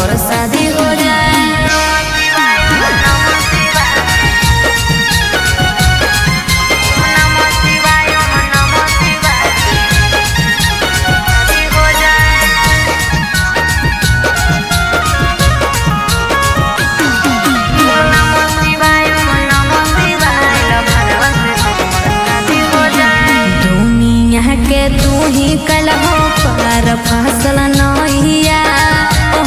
हमर शादी हो जाए। तू ही कलहो पर फसल नहिया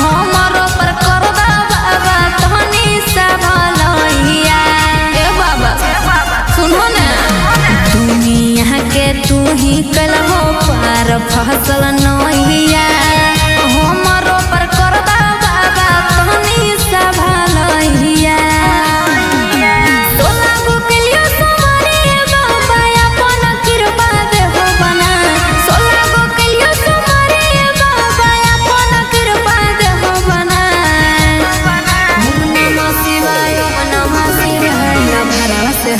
हमरो पर कर बाबा तहनी सब लहिया। ए बाबा सुनो ना, दुनिया के तू ही कलहो पर फसल नहिया हमरो पर कर बाबा तहनी सब लहिया।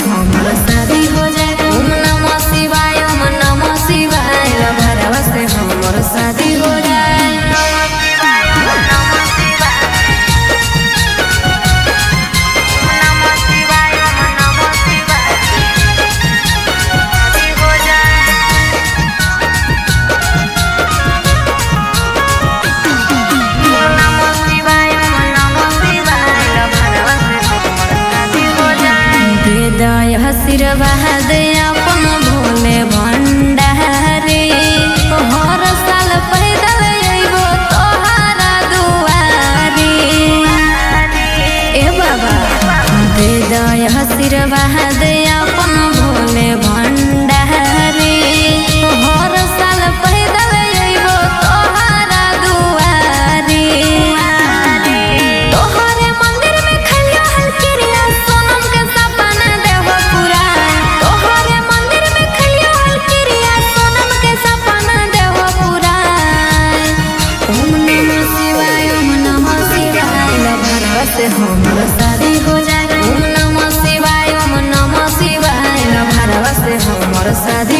हमर शादी हो जाए। ओम नमः शिवाय, ओम नमः शिवाय, भरवा से हमर शादी हो जाए। आशीर्वाद अपन भोले भंडारी हर साल पैदल अइबो तोहरा दुआरी। ए बाबा दे दय आशीर्वाद अपन भोले भंडारी हर साल पैदल अइबो तोहरा दुआरी। तोहरे मंदिर में खलिया हलकिरिया सोनम के सपना देहो पूरा। तोहरे मंदिर में खलिया हलकिरिया सोनम के सपना देहो पूरा। ओम नमः शिवाय, ओम नमः शिवाय, भरवा से हमर शादी हो जाए। ओम नमः शिवाय, ओम नमः शिवाय, भरवा से हमर शादी